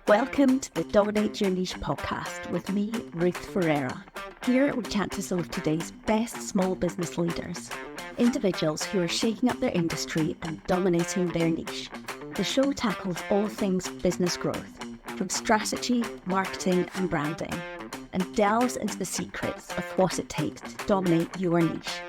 Welcome to the Dominate Your Niche podcast with me, Ruth Ferreira. Here we chat to some of today's best small business leaders, individuals who are shaking up their industry and dominating their niche. The show tackles all things business growth, from strategy, marketing and branding, and delves into the secrets of what it takes to dominate your niche.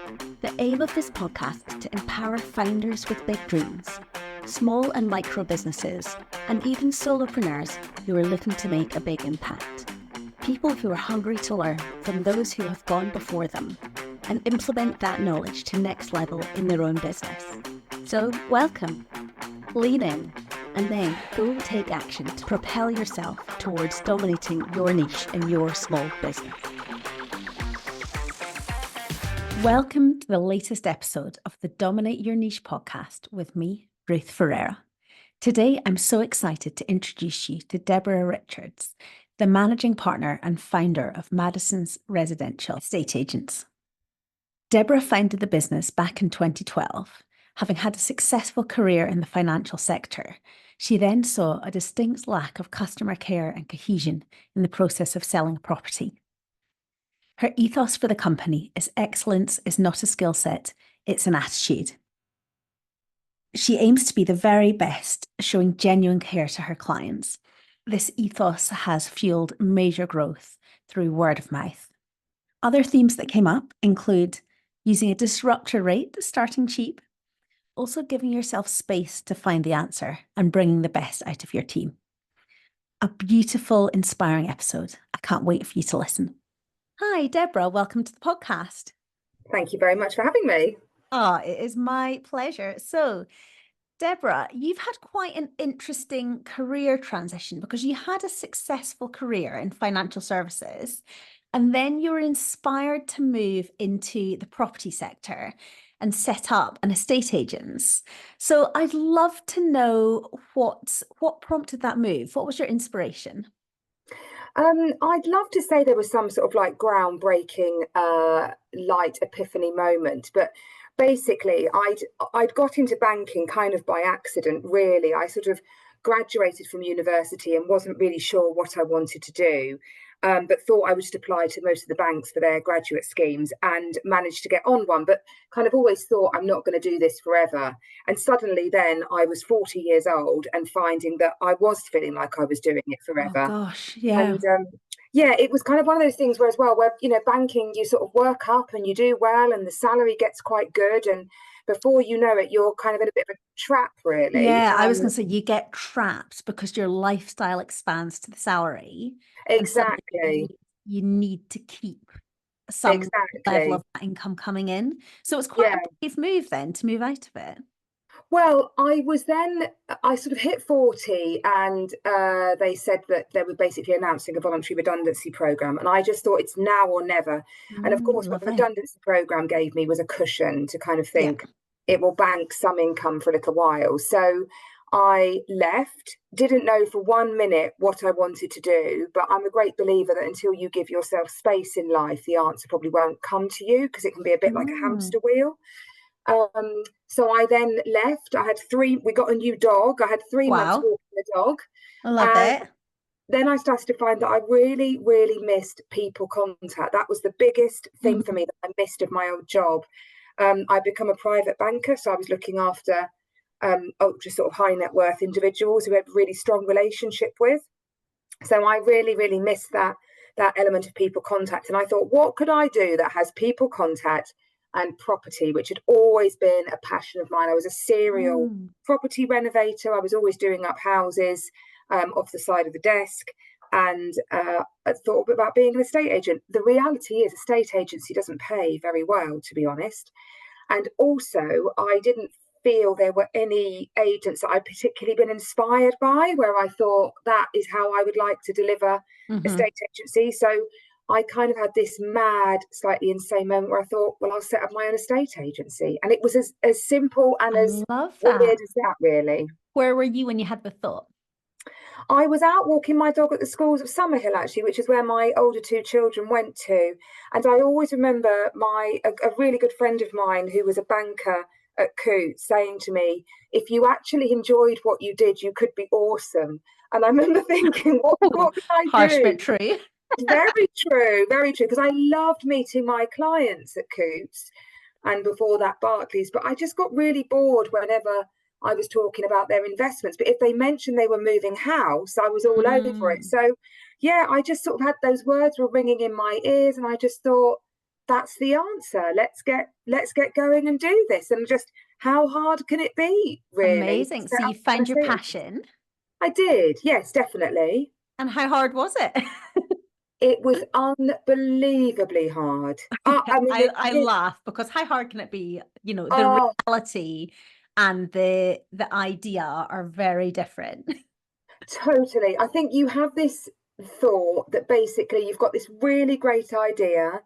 The aim of this podcast is to empower founders with big dreams, small and micro businesses, and even solopreneurs who are looking to make a big impact. People who are hungry to learn from those who have gone before them and implement that knowledge to next level in their own business. So welcome, lean in, and then go take action to propel yourself towards dominating your niche in your small business. Welcome to the latest episode of the Dominate Your Niche podcast with me, Ruth Ferreira. Today, I'm so excited to introduce you to Deborah Richards, the managing partner and founder of Madison's residential estate agents. Deborah founded the business back in 2012. Having had a successful career in the financial sector, she then saw a distinct lack of customer care and cohesion in the process of selling a property. Her ethos for the company is excellence is not a skill set, it's an attitude. She aims to be the very best, showing genuine care to her clients. This ethos has fueled major growth through word of mouth. Other themes that came up include using a disruptor rate, starting cheap, also giving yourself space to find the answer and bringing the best out of your team. A beautiful, inspiring episode. I can't wait for you to listen. Hi, Deborah. Welcome to the podcast. Thank you very much for having me. Oh, it is my pleasure. So, Deborah, you've had quite an interesting career transition because you had a successful career in financial services, and then you were inspired to move into the property sector and set up an estate agents. So I'd love to know what prompted that move. What was your inspiration? I'd love to say there was some sort of like groundbreaking light epiphany moment, but basically I'd got into banking kind of by accident, really. I sort of graduated from university and wasn't really sure what I wanted to do, but thought I would just apply to most of the banks for their graduate schemes and managed to get on one, but kind of always thought I'm not going to do this forever. And suddenly then I was 40 years old and finding that I was feeling like I was doing it forever. Oh gosh, yeah. And yeah, it was kind of one of those things where as well, where, you know, banking, you sort of work up and you do well and the salary gets quite good. And before you know it, you're kind of in a bit of a trap, really. Yeah, I was going to say you get trapped because your lifestyle expands to the salary. Exactly. You need to keep some level of income coming in. So it's quite a brave move then to move out of it. Well, I sort of hit 40 and they said that they were basically announcing a voluntary redundancy program. And I just thought it's now or never. And of course, what the redundancy program gave me was a cushion to kind of think it will bank some income for a little while. So I left, didn't know for 1 minute what I wanted to do, but I'm a great believer that until you give yourself space in life, the answer probably won't come to you because it can be a bit like a hamster wheel. So I then left. We got a new dog. I had 3 months walking the dog. I love it. Then I started to find that I really, really missed people contact. That was the biggest thing for me that I missed of my old job. I'd become a private banker, so I was looking after ultra sort of high net worth individuals who had really strong relationship with. So I really, really missed that element of people contact. And I thought, what could I do that has people contact and property, which had always been a passion of mine. I was a serial property renovator. I was always doing up houses off the side of the desk, and I thought about being an estate agent. The reality is estate agency doesn't pay very well, to be honest. And also I didn't feel there were any agents that I'd particularly been inspired by, where I thought that is how I would like to deliver estate agency. So I kind of had this mad, slightly insane moment where I thought, well, I'll set up my own estate agency. And it was as simple and as weird as that, really. Where were you when you had the thought? I was out walking my dog at the schools of Summerhill, actually, which is where my older 2 children went to. And I always remember a really good friend of mine who was a banker at Coots saying to me, if you actually enjoyed what you did, you could be awesome. And I remember thinking, what can I Harsh do? but true. Very true, very true. Because I loved meeting my clients at Coots and before that Barclays, but I just got really bored whenever I was talking about their investments. But if they mentioned they were moving house, I was all over it. Mm. So yeah, I just sort of had those words were ringing in my ears, and I just thought that's the answer. Let's get going and do this. And just how hard can it be, really? Amazing. Set So you up kind found of your thing. passion. I did, yes, definitely. And how hard was it? It was unbelievably hard. I mean, I laugh because how hard can it be? You know, the oh, reality and the idea are very different. totally. I think you have this thought that basically you've got this really great idea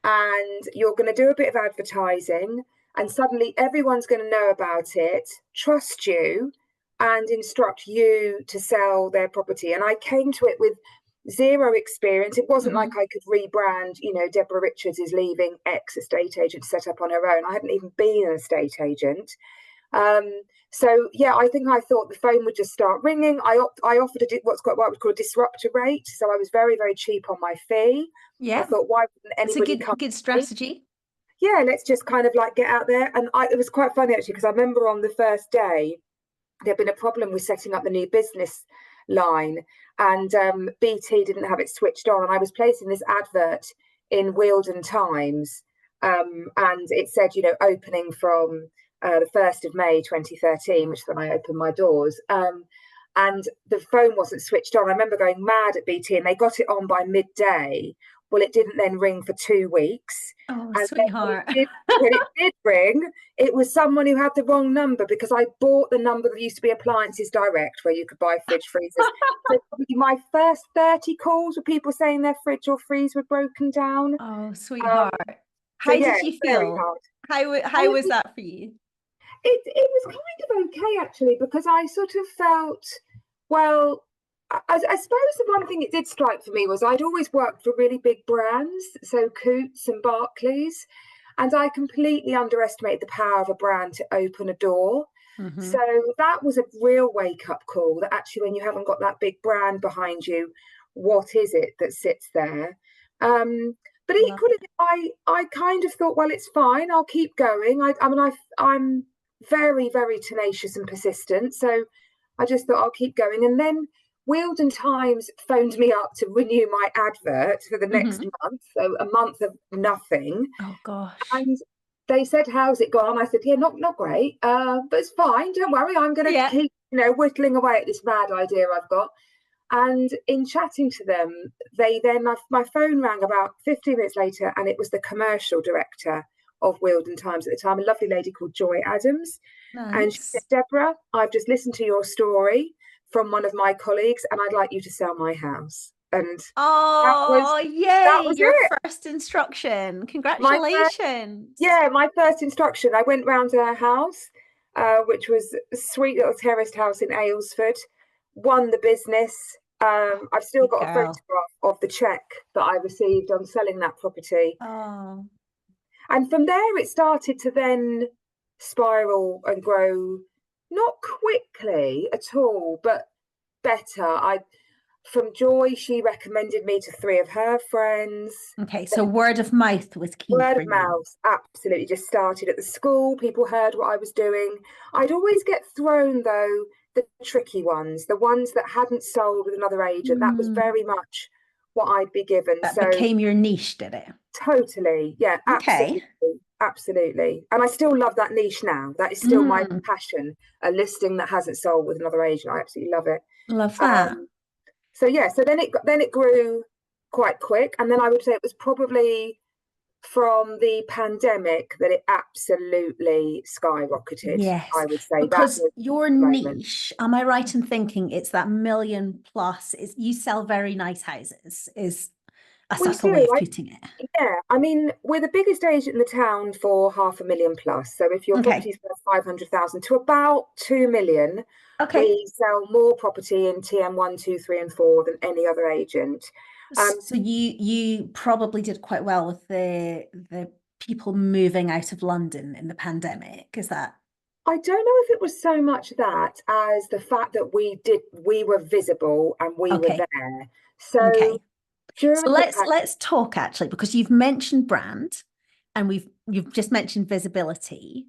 and you're going to do a bit of advertising, and suddenly everyone's going to know about it, trust you, and instruct you to sell their property. And I came to it with zero experience. It wasn't like Mhm. I could rebrand, Deborah Richards is leaving X estate agent to set up on her own. I hadn't even been an estate agent. Um, so yeah, I think I thought the phone would just start ringing. I offered what was called a disruptor rate, so I was very very cheap on my fee. I Yeah, thought, why wouldn't it's a anybody come good to me? strategy. Yeah, let's just kind of like get out there. And it was quite funny actually, because I remember on the first day there'd been a problem with setting up the new business line, and BT didn't have it switched on, and I was placing this advert in Wealden Times, and it said, opening from the 1st of May 2013, which is when I opened my doors. And the phone wasn't switched on. I remember going mad at BT, and they got it on by midday. Well, it didn't then ring for 2 weeks. Oh, And then sweetheart. when it did ring, it was someone who had the wrong number, because I bought the number that used to be Appliances Direct, where you could buy fridge freezers. So probably my first 30 calls were people saying their fridge or freezer were broken down. Oh, Um, sweetheart. so How yeah, did you very feel? hard. How was that for you? It was kind of okay actually, because I sort of felt, well, I suppose the one thing it did strike for me was I'd always worked for really big brands, so Coots and Barclays, and I completely underestimated the power of a brand to open a door. So Hmm. that was a real wake up call, that actually when you haven't got that big brand behind you, what is it that sits there? But Love equally, it. I kind of thought, well, it's fine, I'll keep going. I mean, I'm very, very tenacious and persistent. So I just thought I'll keep going. And then Wealden Times phoned me up to renew my advert for the next Hmm. month. So a month of nothing. Oh gosh. And they said, how's it gone? I said, yeah, not great, but it's fine. Don't worry. I'm going to Yeah. keep, whittling away at this mad idea I've got. And in chatting to them, my phone rang about 15 minutes later, and it was the commercial director of Wealden Times at the time, a lovely lady called Joy Adams. And she said, Nice. Deborah, I've just listened to your story from one of my colleagues, and I'd like you to sell my house. And that was Oh, that yay, was your it. first instruction. My first, Congratulations. yeah, my first instruction. I went round to her house, which was a sweet little terraced house in Aylesford. Won the business. I've still Good got a girl. photograph of the check that I received on selling that property. Oh, And from there, it started to then spiral and grow, not quickly at all, but better. From Joy, she recommended me to three of her friends. okay. So word of mouth was key Word for of you. mouth, absolutely, just started at the school. People heard what I was doing. I'd always get thrown, though, the tricky ones, the ones that hadn't sold with another agent. That was Mm, very much what I'd be given. that So became your niche, did it? totally, yeah, Okay. absolutely, absolutely. And I still love that niche now. That is still my Mm, passion. A listing that hasn't sold with another agent. I absolutely love it. love that. Um, so yeah, so then it grew quite quick, and then I would say it was probably from the pandemic that it absolutely skyrocketed. Yes, I would say that because was your the moment. niche, am I right in thinking it's that million plus is you sell very nice houses, is a We subtle way do. of putting it. Yeah, I mean, we're the biggest agent in the town for 500,000 plus. So if your Okay. property's worth 500,000 to about 2 million, Okay. we sell more property in TM one, two, three, and four than any other agent. So you probably did quite well with the people moving out of London in the pandemic. Is that? I don't know if it was so much that as the fact that we were visible and we were Okay. there. So Okay. So during the let's talk actually, because you've mentioned brand and you've just mentioned visibility.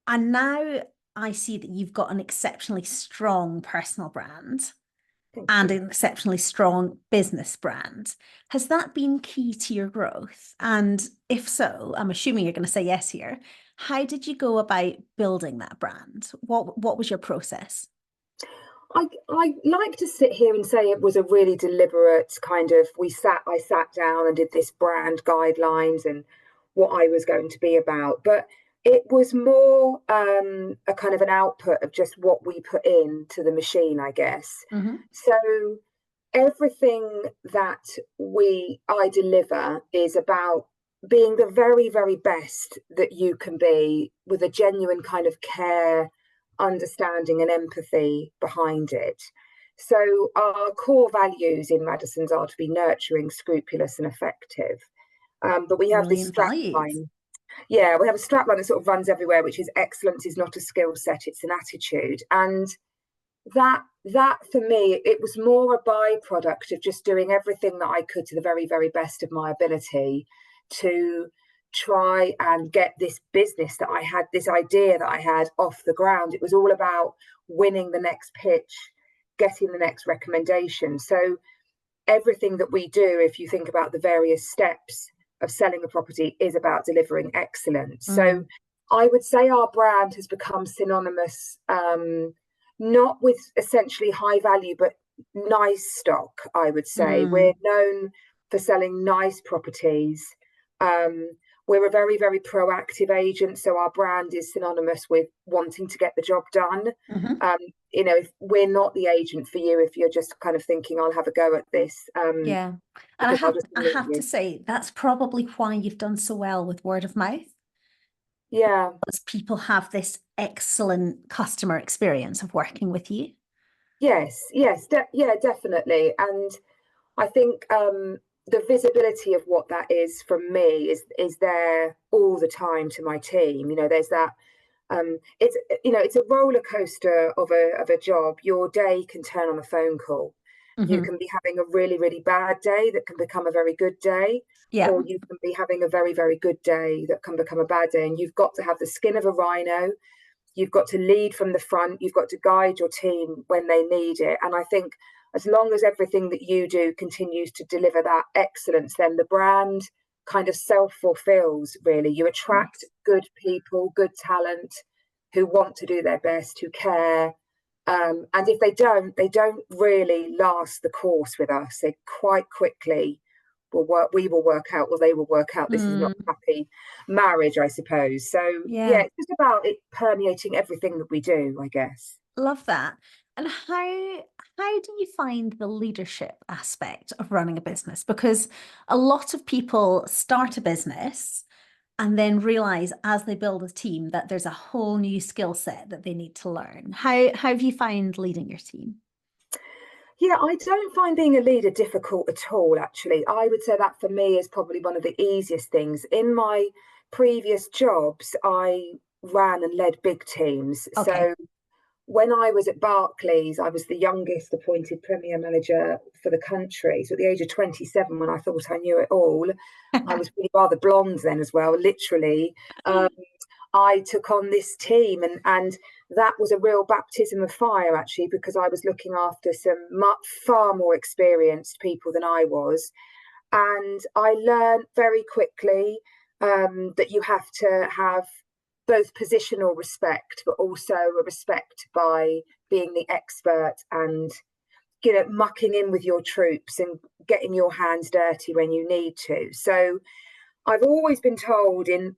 And now I see that you've got an exceptionally strong personal brand thank and you. an exceptionally strong business brand. Has that been key to your growth? And if so, I'm assuming you're going to say yes here. How did you go about building that brand? What was your process? I like to sit here and say it was a really deliberate kind of I sat down and did this brand guidelines and what I was going to be about, but it was more a kind of an output of just what we put into the machine, I guess. Mm-hmm. So everything that we I deliver is about being the very, very best that you can be with a genuine kind of care, understanding, and empathy behind it. So our core values in Madison's are to be nurturing, scrupulous, and effective. But we have this Brilliant strap values. line. Yeah, we have a strap line that sort of runs everywhere, which is excellence is not a skill set, it's an attitude. And that for me, it was more a byproduct of just doing everything that I could to the very, very best of my ability to try and get this business that I had, this idea that I had off the ground. It was all about winning the next pitch, getting the next recommendation. So everything that we do, if you think about the various steps of selling a property, is about delivering excellence. So Mm, I would say our brand has become synonymous, not with essentially high value, but nice stock, I would say. We're mm, known for selling nice properties. Um, we're a very, very proactive agent, so our brand is synonymous with wanting to get the job done. mhm. Um, if we're not the agent for you, if you're just kind of thinking, I'll have a go at this, Yeah. And because I'll just I leave have to you. say that's probably why you've done so well with word of mouth, Yeah, because people have this excellent customer experience of working with you. yes, yeah, definitely. And I think the visibility of what that is from me is there all the time to my team. There's that. It's a roller coaster of a job. Your day can turn on a phone call. You Hmm. can be having a really, really bad day that can become a very good day, Yeah. or you can be having a very, very good day that can become a bad day. And you've got to have the skin of a rhino. You've got to lead from the front. You've got to guide your team when they need it. And I think as long as everything that you do continues to deliver that excellence, then the brand kind of self fulfills, really. You attract Nice. good people, good talent who want to do their best, who care. And if they don't really last the course with us. They quite quickly we will work out, or they will work out this is not Mm, a happy marriage, I suppose. So yeah, yeah. it's just about it permeating everything that we do, I guess. Love that. And how do you find the leadership aspect of running a business? Because a lot of people start a business and then realize as they build a team that there's a whole new skill set that they need to learn. How have you found leading your team? Yeah, I don't find being a leader difficult at all, actually. I would say that for me is probably one of the easiest things. In my previous jobs, I ran and led big teams. Okay. So when I was at Barclays, I was the youngest appointed Premier Manager for the country. So at the age of 27, when I thought I knew it all, I was really rather blonde then as well, literally. Um, I took on this team, and that was a real baptism of fire, actually, because I was looking after some far more experienced people than I was. And I learned very quickly that you have to have both positional respect, but also a respect by being the expert and mucking in with your troops and getting your hands dirty when you need to. So I've always been told in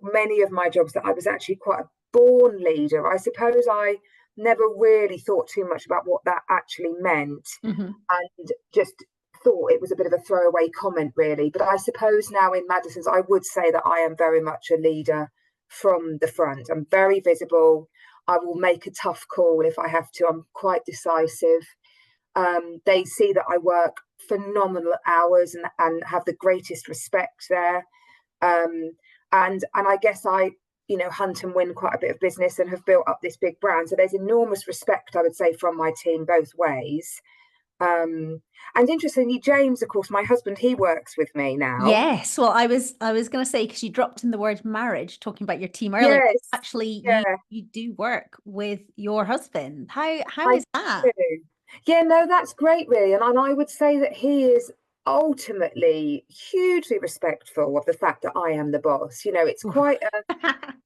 many of my jobs that I was actually quite a born leader. I suppose I never really thought too much about what that actually meant, Hmm. and just thought it was a bit of a throwaway comment, really. But I suppose now in Madison's, I would say that I am very much a leader from the front. I'm very visible. I will make a tough call if I have to. I'm quite decisive. They see that I work phenomenal hours and have the greatest respect there. Um, and I guess hunt and win quite a bit of business and have built up this big brand. So there's enormous respect, I would say, from my team both ways. And interestingly, James, of course, my husband, he works with me now. Yes. Well, I was going to say, because you dropped in the word marriage, talking about your team earlier. Yes, Actually, yeah, you do work with your husband. How I is that? do. Yeah, no, that's great, really. And I would say that he is ultimately hugely respectful of the fact that I am the boss. It's Ooh. quite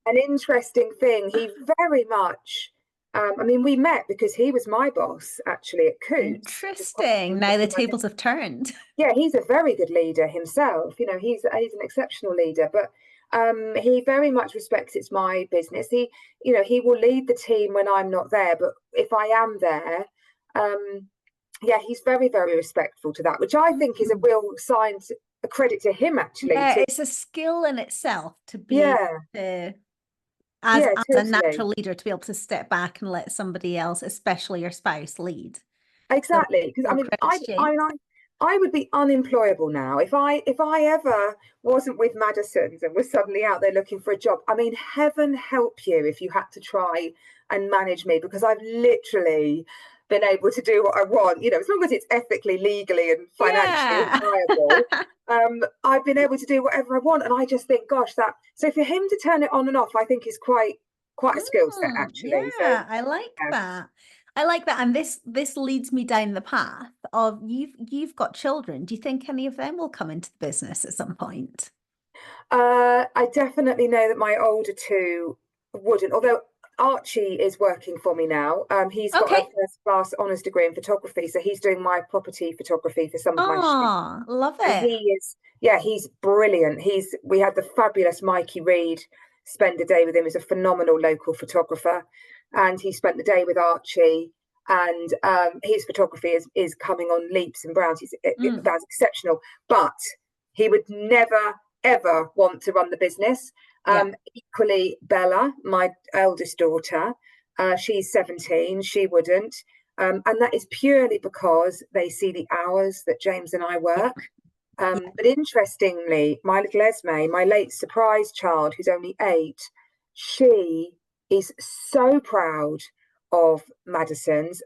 an interesting thing. He very much, I mean, we met because he was my boss actually at Coots, which is quite Interesting. Now the interesting. tables have turned. Yeah, he's a very good leader himself. He's an exceptional leader, but he very much respects it's my business. He will lead the team when I'm not there, but if I am there, yeah, he's very, very respectful to that, which I think is a Mm. real sign, a credit to him actually. Yeah, To it's a skill in itself to be able Yeah, to, as yeah, a totally. natural leader, to be able to step back and let somebody else, especially your spouse, lead. So Exactly, because I full mean, credit to James. I would be unemployable now if I ever wasn't with Madison's and was suddenly out there looking for a job. I mean, heaven help you if you had to try and manage me, because I've literally been able to do what I want. As long as it's ethically, legally, and financially Yeah. viable. I've been able to do whatever I want, and I just think, gosh, that so for him to turn it on and off, I think is quite a skill set actually. So Yeah, I like yeah. that. I like that. And this leads me down the path of you've got children. Do you think any of them will come into the business at some point? I definitely know that my older two wouldn't, although Archie is working for me now. He's got a Okay. first class honours degree in photography, so he's doing my property photography for some of my shoots. Oh, love And it. yeah, he's brilliant. We had the fabulous Mikey Reed spend the day with him. He's a phenomenal local photographer, and he spent the day with Archie. And his photography is coming on leaps and bounds. Mm, That's exceptional, but he would never ever want to run the business. yeah. Equally, Bella, my eldest daughter, she's 17. She wouldn't. And that is purely because they see the hours that James and I work. But interestingly, my little Esme, my late surprise child, who's only 8, she is so proud of Madison's.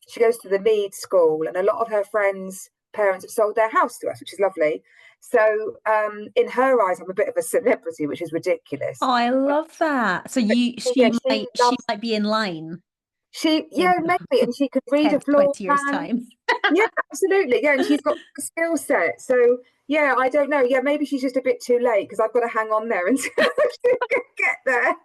She goes to the Leeds school, and a lot of her friends' parents have sold their house to us, which is lovely. So in her eyes, I'm a bit of a celebrity, which is ridiculous. Oh, I love that. So Yeah, she loves, might be in line yeah, in maybe, and she could read 10 a to floor 20 years plan. time. Yeah, absolutely. Yeah, and she's got a skill set. So yeah, I don't know. Yeah, maybe she's just a bit too late because I've got to hang on there until she can get there.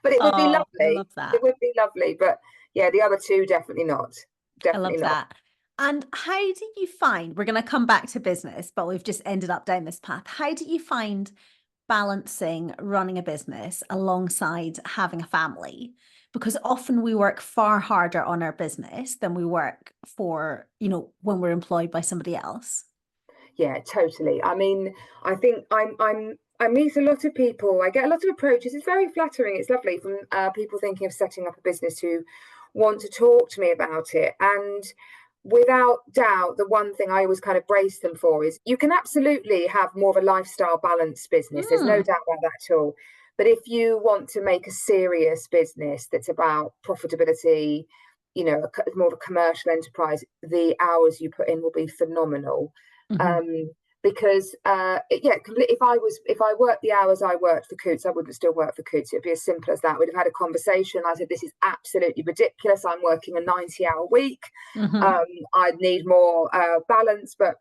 But it would be Oh, I lovely. love It that. would be lovely. But yeah, the other two definitely not. I Definitely love not. that. And how do you find, we're going to come back to business, but we've just ended up down this path. How do you find balancing running a business alongside having a family? Because often we work far harder on our business than we work for, when we're employed by somebody else. Yeah, totally. I mean, I think I meet a lot of people. I get a lot of approaches. It's very flattering. It's lovely from people thinking of setting up a business who want to talk to me about it. And without doubt, the one thing I always kind of brace them for is you can absolutely have more of a lifestyle balanced business. There's no Mm, doubt about that at all. But if you want to make a serious business that's about profitability, more of a commercial enterprise, the hours you put in will be phenomenal. mhm, Um, because yeah, if I worked the hours I worked for Coots, I wouldn't still work for Coots. It'd be as simple as that. We'd have had a conversation. I said, this is absolutely ridiculous. I'm working a 90-hour week. mhm, um, I'd need more balance, but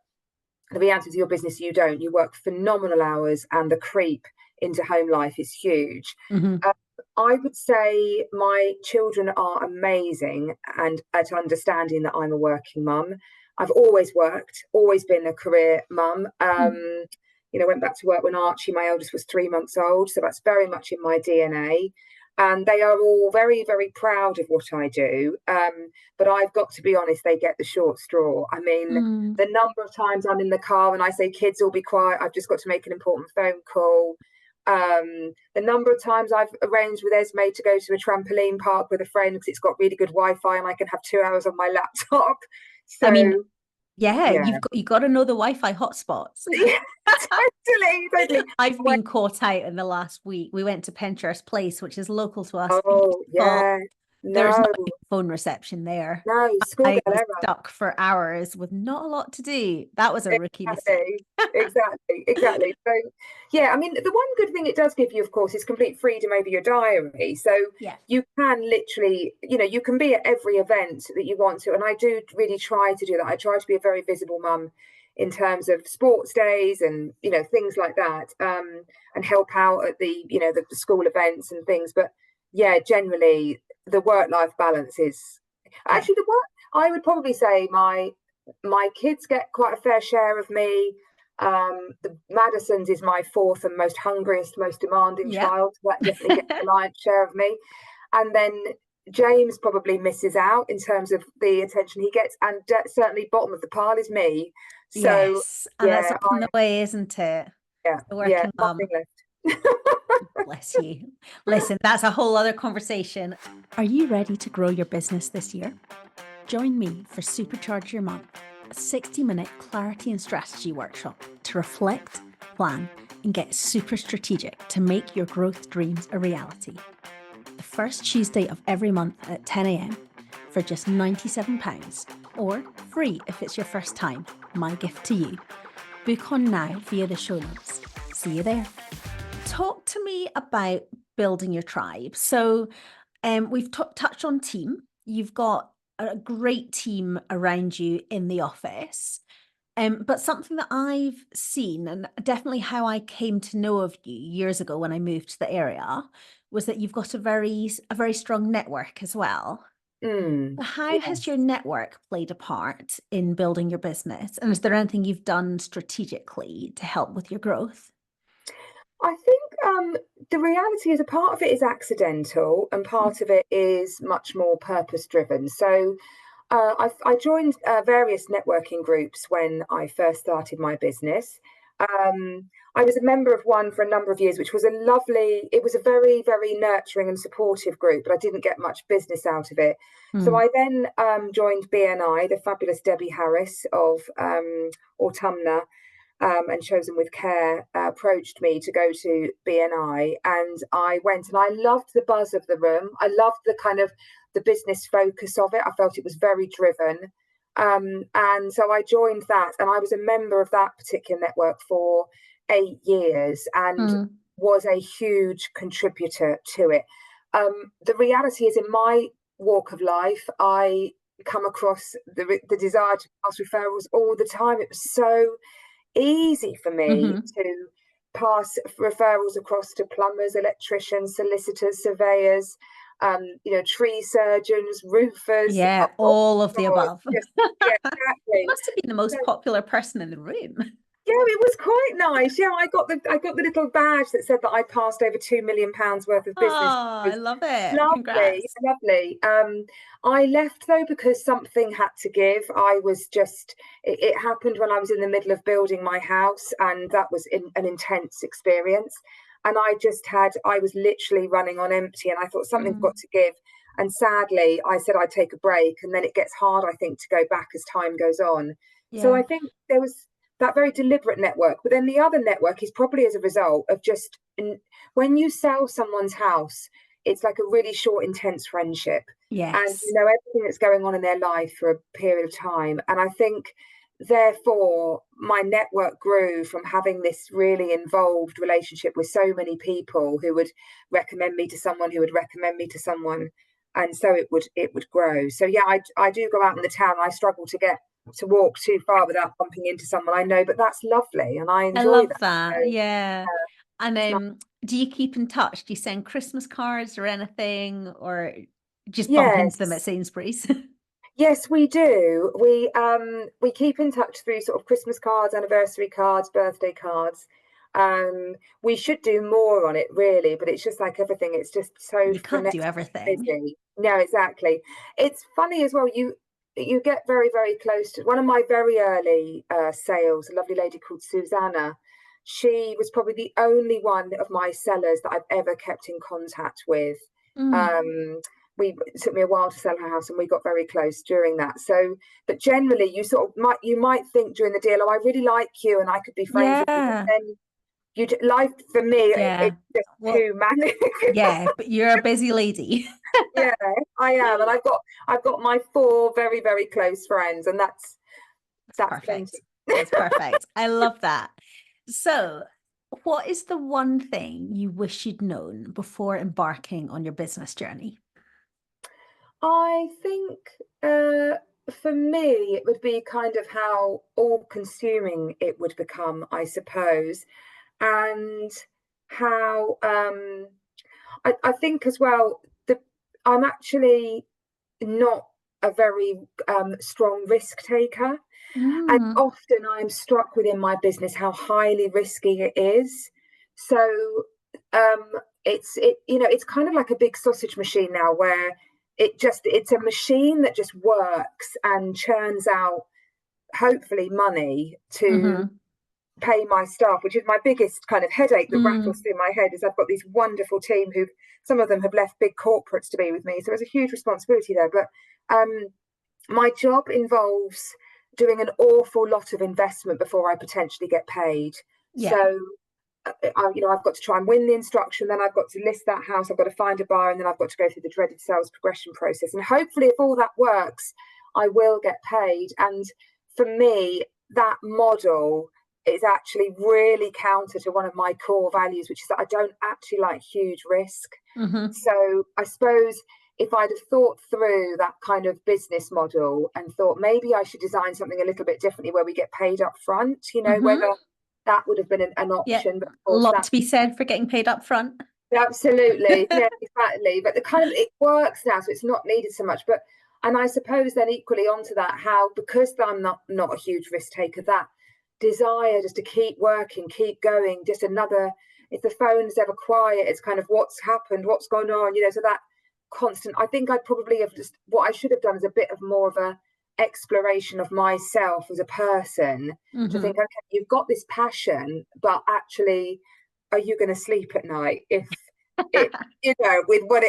the reality of your business, you don't. You work phenomenal hours, and the creep into home life is huge. mhm, Uh, I would say my children are amazing and at understanding that I'm a working mum. I've always worked, always been a career mum. mhm, Went back to work when Archie, my eldest, was 3 months old. So that's very much in my DNA. And they are all very, very proud of what I do. But I've got to be honest, they get the short straw. I mean, mm. the number of times I'm in the car and I say, kids, all be quiet. I've just got to make an important phone call. The number of times I've arranged with Esme to go to a trampoline park with a friend because it's got really good Wi-Fi and I can have 2 hours on my laptop. I mean, So Yeah, Yeah. you got to know the Wi-Fi hotspots. Yeah, totally. I've been caught out in the last week. We went to Penshurst Place, which is local to us. Oh, Beautiful. yeah. There's not No, a good phone reception there. no, I schoolgirl was error. stuck for hours with not a lot to do. That was a rookie mistake. Exactly, exactly. So, yeah, I mean, the one good thing it does give you, of course, is complete freedom over your diary. So Yeah. you can literally, you can be at every event that you want to. And I do really try to do that. I try to be a very visible mum in terms of sports days and, things like that, and help out at the school events and things. But yeah, generally, the work-life balance is Yeah. actually the work. I would probably say my kids get quite a fair share of me. The Madison's is my fourth and most hungriest, most demanding Yeah. child. So that definitely gets a lion's share of me. And then James probably misses out in terms of the attention he gets. And certainly bottom of the pile is me. So Yes. And that's yeah, often the way, isn't it? The yeah, working mum. nothing left. Bless you. Listen, that's a whole other conversation. Are you ready to grow your business this year? Join me for Supercharge Your Month, a 60-minute clarity and strategy workshop to reflect, plan, and get super strategic to make your growth dreams a reality. The first Tuesday of every month at 10 a.m. for just £97, or free if it's your first time. My gift to you. Book on now via the show notes. See you there. Talk to me about building your tribe. So we've touched on team. You've got a great team around you in the office. But something that I've seen, and definitely how I came to know of you years ago when I moved to the area, was that you've got a very strong network as well. How has Yes. your network played a part in building your business? And is there anything you've done strategically to help with your growth? I think the reality is a part of it is accidental and part of it is much more purpose driven. So I joined various networking groups when I first started my business. I was a member of one for a number of years, which was it was a very, very nurturing and supportive group, but I didn't get much business out of it. So Mm. I then joined BNI, the fabulous Debbie Harris of Autumna, and Chosen with Care approached me to go to BNI, and I went, and I loved the buzz of the room. I loved the kind of the business focus of it. I felt it was very driven. And so I joined that, and I was a member of that particular network for 8 years and Mm. was a huge contributor to it. The reality is, in my walk of life, I come across the desire to pass referrals all the time. It was so easy for me Hmm. to pass referrals across to plumbers, electricians, solicitors, surveyors, tree surgeons, roofers. Yeah, Oh, all of the God, above. just yeah, exactly. Must have been the most popular person in the room. Yeah, it was quite nice. Yeah, I got the little badge that said that I passed over £2 million worth of business. Oh, It I was love it. lovely, Congrats. lovely. I left though because something had to give. I was just it happened when I was in the middle of building my house, and that was an intense experience. And I was literally running on empty, and I thought something's Mm. got to give. And sadly, I said I'd take a break, and then it gets hard, I think, to go back as time goes on. So Yeah. I think there was that very deliberate network. But then the other network is probably as a result of just when you sell someone's house, it's like a really short, intense friendship. And you Yes. know everything that's going on in their life for a period of time. And I think therefore my network grew from having this really involved relationship with so many people who would recommend me to someone who would recommend me to someone. And so it would grow. So yeah, I do go out in the town. I struggle to walk too far without bumping into someone I know, but that's lovely and I I enjoy love that. So that. Yeah. And it's nice. do you keep in touch? Do you send Christmas cards or anything, or just bump into them at Yes. Sainsbury's? Yes, we do. We keep in touch through sort of Christmas cards, anniversary cards, birthday cards. We should do more on it really, but it's just like everything, it's just so You can't do frenetic everything. busy. No, exactly. It's funny as well, you get very, very close to one of my very early sales, a lovely lady called Susanna. She was probably the only one of my sellers that I've ever kept in contact with. Mm. Um, it took me a while to sell her house, and we got very close during that. So, but generally, you might think during the deal, oh, I really like you, and I could be friends with you. But Yeah. then life for me, Yeah. it's just Well, too manic. yeah, but you're a busy lady. Yeah, I am, and I've got my 4 very, very close friends, and that's Perfect. plenty. That's perfect. I love that. So, what is the one thing you wish you'd known before embarking on your business journey? I think for me, it would be kind of how all-consuming it would become, I suppose, and how I think as well that I'm actually not a very strong risk taker, and Mm, often I'm struck within my business how highly risky it is. So um, it's kind of like a big sausage machine now, where it's a machine that just works and churns out hopefully money to mm-hmm, pay my staff, which is my biggest kind of headache that rattles mm, through my head. Is I've got this wonderful team who, some of them have left big corporates to be with me, so there's a huge responsibility there. But my job involves doing an awful lot of investment before I potentially get paid. yeah. So I've got to try and win the instruction, then I've got to list that house, I've got to find a buyer, and then I've got to go through the dreaded sales progression process. And hopefully, if all that works, I will get paid. And for me, that model is actually really counter to one of my core values, which is that I don't actually like huge risk. Mm-hmm, So I suppose if I'd have thought through that kind of business model and thought maybe I should design something a little bit differently where we get paid up front, mm-hmm. whether that would have been an Yeah. option. But of A course, lot that to be said for getting paid up front. absolutely, yeah, exactly. But the kind of it works now, so it's not needed so much. But and I suppose then equally onto that, how because I'm not a huge risk taker, that desire just to keep working, keep going, just another. If the phone's ever quiet, it's kind of what's happened, what's gone on, so that constant. I think I'd probably have just what I should have done is a bit of more of a exploration of myself as a person, to Mm-hmm. think, okay, you've got this passion, but actually, are you going to sleep at night if it, with what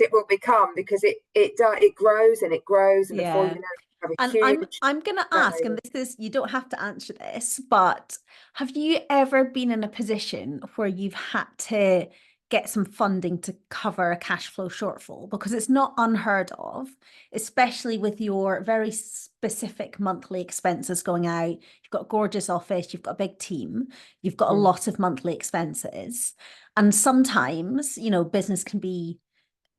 it will become? Because it grows and it grows, and before you know Yeah. it, you have a And I'm huge I'm gonna ask, and value. this is, you don't have to answer this, but have you ever been in a position where you've had to get some funding to cover a cash flow shortfall? Because it's not unheard of, especially with your very specific monthly expenses going out. You've got a gorgeous office, you've got a big team, you've got a Mm. lot of monthly expenses. And sometimes, business can be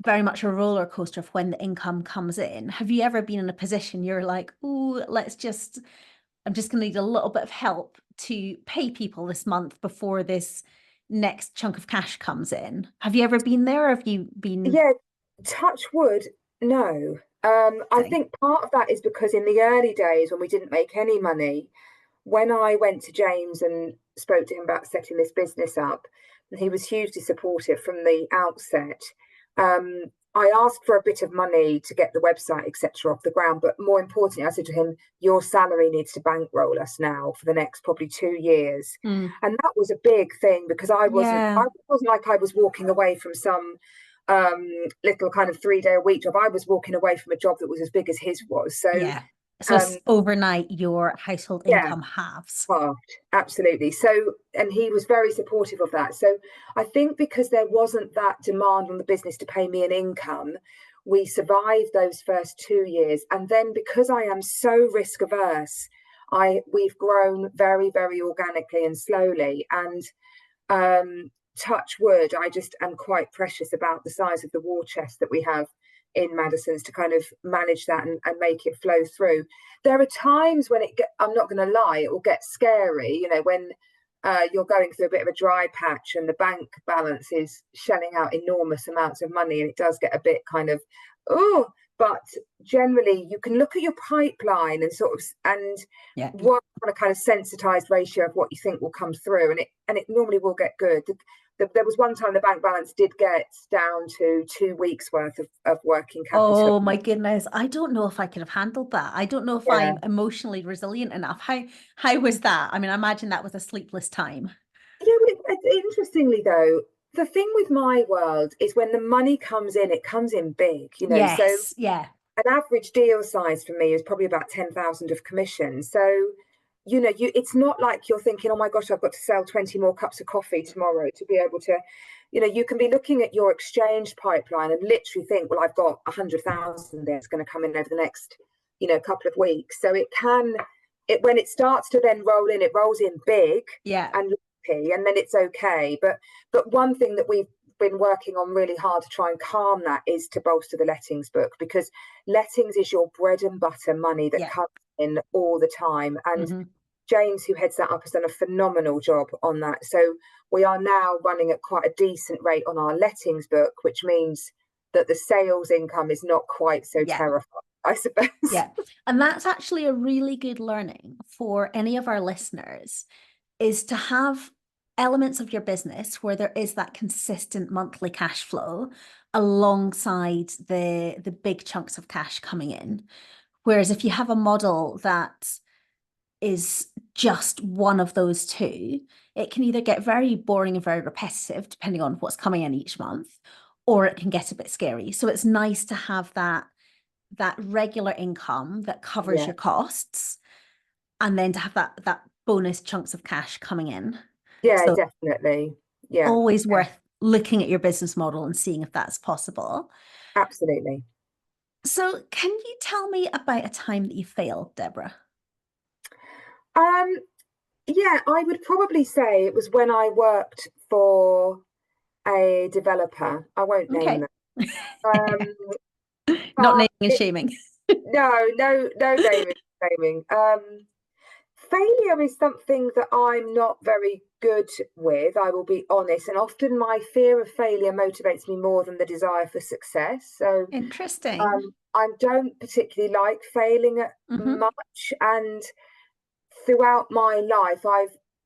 very much a roller coaster of when the income comes in. Have you ever been in a position you're like, oh, I'm just going to need a little bit of help to pay people this month before this next chunk of cash comes in? Have you ever been there, or have you been Yeah, touch wood, no. I saying, think part of that is because in the early days when we didn't make any money, when I went to James and spoke to him about setting this business up, and he was hugely supportive from the outset. Um, I asked for a bit of money to get the website, etc., off the ground, but more importantly, I said to him, "Your salary needs to bankroll us now for the next probably 2 years," mm, and that was a big thing because I wasn't, yeah, I wasn't like I was walking away from some little kind of 3 day a week job. I was walking away from a job that was as big as his was. So yeah. So um, overnight, your household yeah, income halves. halved, absolutely. So, and he was very supportive of that. So, I think because there wasn't that demand on the business to pay me an income, we survived those first 2 years. And then because I am so risk averse, we've grown very, very organically and slowly. And touch wood, I just am quite precious about the size of the war chest that we have in Madison's to kind of manage that and make it flow through. There are times when I'm not going to lie, it will get scary, when you're going through a bit of a dry patch and the bank balance is shelling out enormous amounts of money, and it does get a bit kind of, oh, but generally you can look at your pipeline and sort of and Yeah. work on a kind of sensitized ratio of what you think will come through, and it normally will get good. There was one time the bank balance did get down to 2 weeks worth of working capital. Oh my goodness. I don't know if I could have handled that. I don't know if Yeah. I'm emotionally resilient enough. How was that? I mean, I imagine that was a sleepless time. Yeah, but interestingly though, the thing with my world is when the money comes in, it comes in big, so Yes. Yeah. an average deal size for me is probably about 10,000 of commission. So, it's not like you're thinking, oh my gosh, I've got to sell 20 more cups of coffee tomorrow to be able to, you can be looking at your exchange pipeline and literally think, well, I've got 100,000 that's going to come in over the next, couple of weeks. So when it starts to then roll in, it rolls in big Yeah. and lumpy, and then it's okay. But one thing that we've been working on really hard to try and calm that is to bolster the lettings book, because lettings is your bread and butter money that comes in all the time. And James, who heads that up, has done a phenomenal job on that. So we are now running at quite a decent rate on our lettings book, which means that the sales income is not quite so terrifying, I suppose. Yeah. And that's actually a really good learning for any of our listeners, is to have elements of your business where there is that consistent monthly cash flow alongside the big chunks of cash coming in. Whereas if you have a model that is just one of those two, it can either get very boring and very repetitive, depending on what's coming in each month, or it can get a bit scary. So it's nice to have that regular income that covers your costs, and then to have that bonus chunks of cash coming in. Yeah, So definitely. Yeah. always worth looking at your business model and seeing if that's possible. Absolutely. So can you tell me about a time that you failed, Deborah? Yeah, I would probably say it was when I worked for a developer. I won't name them. Not naming and shaming. No naming. Failure is something that I'm not very good with, I will be honest. And often my fear of failure motivates me more than the desire for success. So interesting. I don't particularly like failing much. And throughout my life,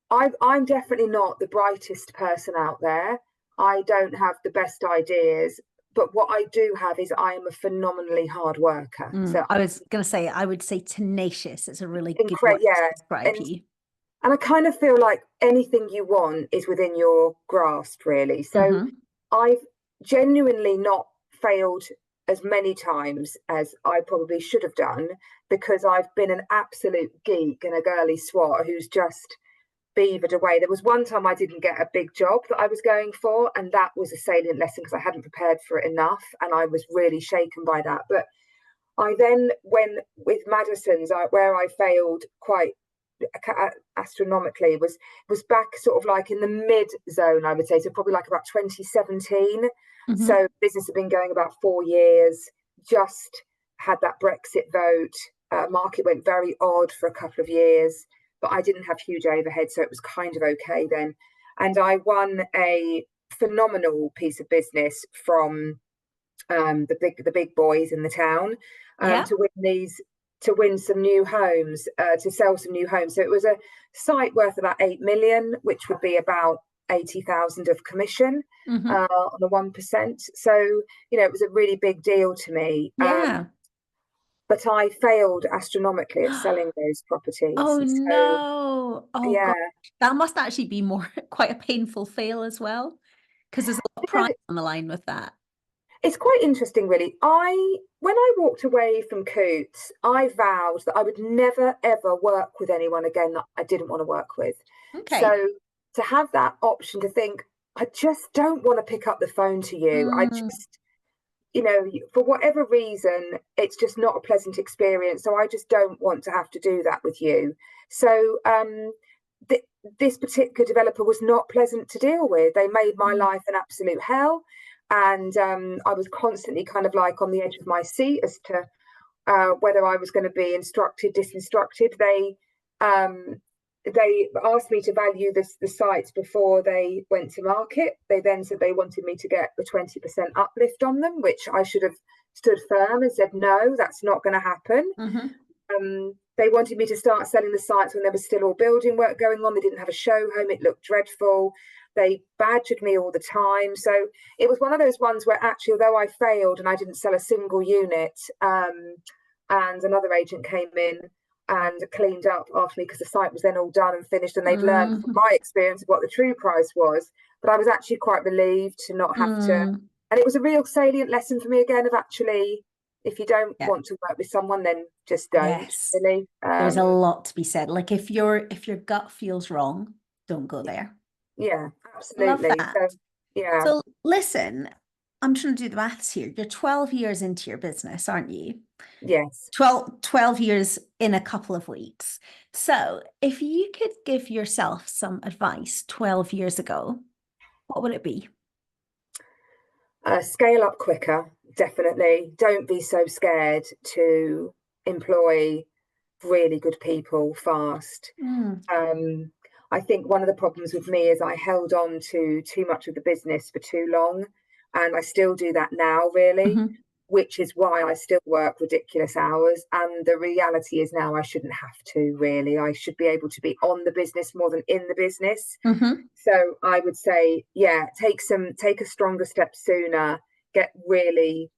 I'm definitely not the brightest person out there. I don't have the best ideas, but what I do have is I am a phenomenally hard worker. So I was going to say, I would say tenacious. It's a really good word to describe you. And I kind of feel like anything you want is within your grasp, really. So I've genuinely not failed as many times as I probably should have done, because I've been an absolute geek and a girly swat who's just beavered away. There was one time I didn't get a big job that I was going for, and that was a salient lesson because I hadn't prepared for it enough, and I was really shaken by that. But I then, when with Madison's, where I failed quite astronomically, was back sort of like in the mid zone, I would say, so probably like about 2017. So business had been going about 4 years, just had that Brexit vote, market went very odd for a couple of years, but I didn't have huge overhead, so it was kind of okay then. And I won a phenomenal piece of business from the big boys in the town, to win some new homes, to sell some new homes. So it was a site worth about 8 million, which would be about 80,000 of commission on the 1%. So, it was a really big deal to me. But I failed astronomically at selling those properties. Oh, no. Oh, yeah. Gosh. That must actually be quite a painful fail as well, because there's a lot of pride on the line with that. It's quite interesting, really. When I walked away from Coutts, I vowed that I would never, ever work with anyone again that I didn't want to work with. Okay. So to have that option to think, I just don't want to pick up the phone to you. I just, for whatever reason, it's just not a pleasant experience. So I just don't want to have to do that with you. So this particular developer was not pleasant to deal with. They made my life an absolute hell. And I was constantly kind of like on the edge of my seat as to whether I was going to be instructed, disinstructed. They asked me to value the sites before they went to market. They then said they wanted me to get the 20% uplift on them, which I should have stood firm and said, no, that's not going to happen. They wanted me to start selling the sites when there was still all building work going on. They didn't have a show home. It looked dreadful. They badgered me all the time. So it was one of those ones where actually, although I failed and I didn't sell a single unit, and another agent came in and cleaned up after me because the site was then all done and finished, and they'd learned from my experience of what the true price was, but I was actually quite relieved to not have to. And it was a real salient lesson for me again of actually, if you don't want to work with someone, then just don't. Yes. Really. There's a lot to be said. Like if your gut feels wrong, don't go there. Yeah, absolutely. Love that. So, yeah. So listen, I'm trying to do the maths here. You're 12 years into your business, aren't you? Yes. 12 years in a couple of weeks. So if you could give yourself some advice 12 years ago, what would it be? Scale up quicker, definitely. Don't be so scared to employ really good people fast. I think one of the problems with me is I held on to too much of the business for too long, and I still do that now, really, which is why I still work ridiculous hours. And the reality is now I shouldn't have to, really. I should be able to be on the business more than in the business. So I would say, take a stronger step sooner, get really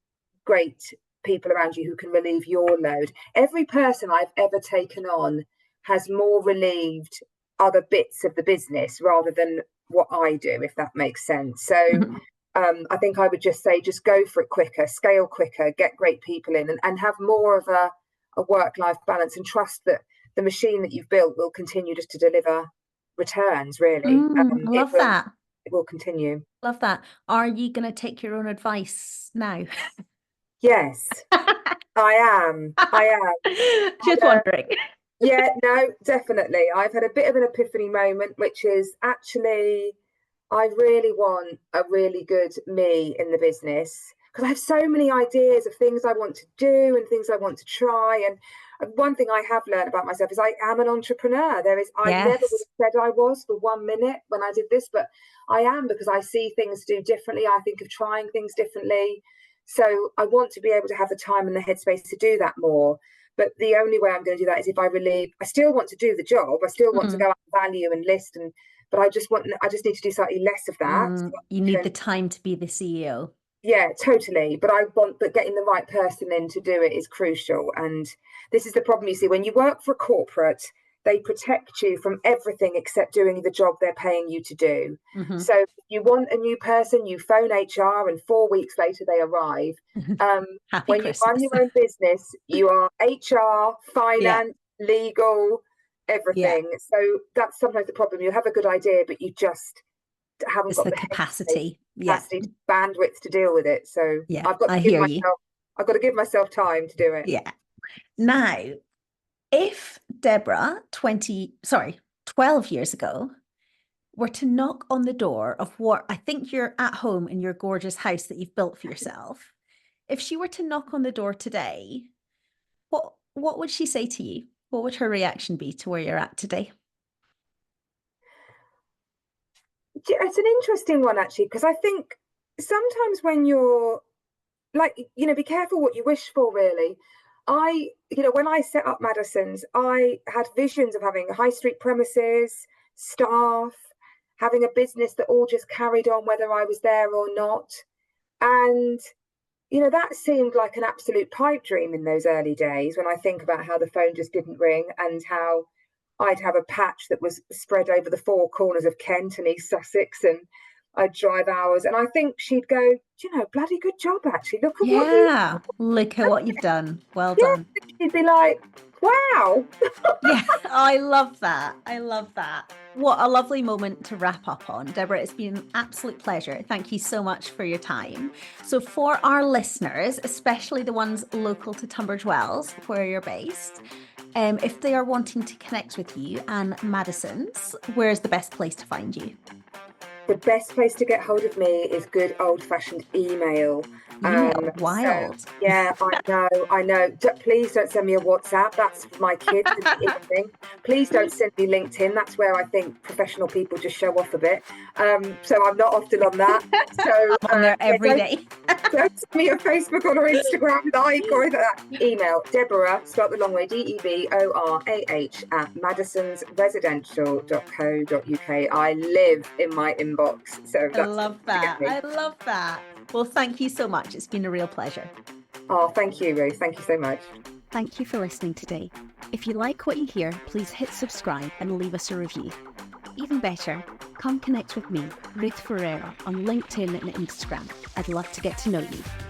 great people around you who can relieve your load. Every person I've ever taken on has more relieved other bits of the business rather than what I do, if that makes sense. So I think I would just say, just go for it quicker, scale quicker, get great people in, and have more of a work-life balance, and trust that the machine that you've built will continue just to deliver returns, really. Love that. It will continue. Love that. Are you going to take your own advice now? Yes, I am. Just wondering. Yeah, no, definitely. I've had a bit of an epiphany moment, which is actually, I really want a really good me in the business, because I have so many ideas of things I want to do and things I want to try. And one thing I have learned about myself is I am an entrepreneur. I never would have said I was for 1 minute when I did this, but I am, because I see things do differently. I think of trying things differently. So I want to be able to have the time and the headspace to do that more. But the only way I'm going to do that is if I still want to do the job. I still want to go out and value and list, but I just need to do slightly less of that. You need the time to be the CEO. Yeah, totally. But getting the right person in to do it is crucial. And this is the problem, you see, when you work for a corporate, they protect you from everything except doing the job they're paying you to do. So if you want a new person, you phone HR, and 4 weeks later they arrive. When Christmas. You run your own business, you are HR, finance, legal, everything. So that's sometimes the problem. You have a good idea, but you just haven't got the capacity, bandwidth to deal with it. So I've got to give myself time to do it. Yeah. Now, if Deborah 12 years ago were to knock on the door of what I think you're at home in your gorgeous house that you've built for yourself, if she were to knock on the door today, what would she say to you? What would her reaction be to where you're at today? It's an interesting one, actually, because I think sometimes when you're be careful what you wish for, really. When I set up Madison's, I had visions of having high street premises, staff, having a business that all just carried on whether I was there or not. And, that seemed like an absolute pipe dream in those early days, when I think about how the phone just didn't ring, and how I'd have a patch that was spread over the 4 corners of Kent and East Sussex, and I'd drive hours. And I think she'd go, bloody good job, actually. Look at what you've done. Well done. She'd be like, wow. Yeah, I love that. What a lovely moment to wrap up on. Deborah, it's been an absolute pleasure. Thank you so much for your time. So for our listeners, especially the ones local to Tunbridge Wells, where you're based, if they are wanting to connect with you and Madison's, where's the best place to find you? The best place to get hold of me is good old-fashioned email. Wild. So, yeah, I know. Please don't send me a WhatsApp. That's for my kids in the evening. Please don't send me LinkedIn. That's where I think professional people just show off a bit. So I'm not often on that. So I'm on there every day. Don't send me a Facebook or Instagram like or anything like that. Email Deborah, spelled the long way, DEBORAH @madisonsresidential.co.uk. I live in my inbox. So I love that. Well, thank you so much. It's been a real pleasure. Oh, thank you, Ruth. Thank you so much. Thank you for listening today. If you like what you hear, please hit subscribe and leave us a review. Even better, come connect with me, Ruth Ferreira, on LinkedIn and Instagram. I'd love to get to know you.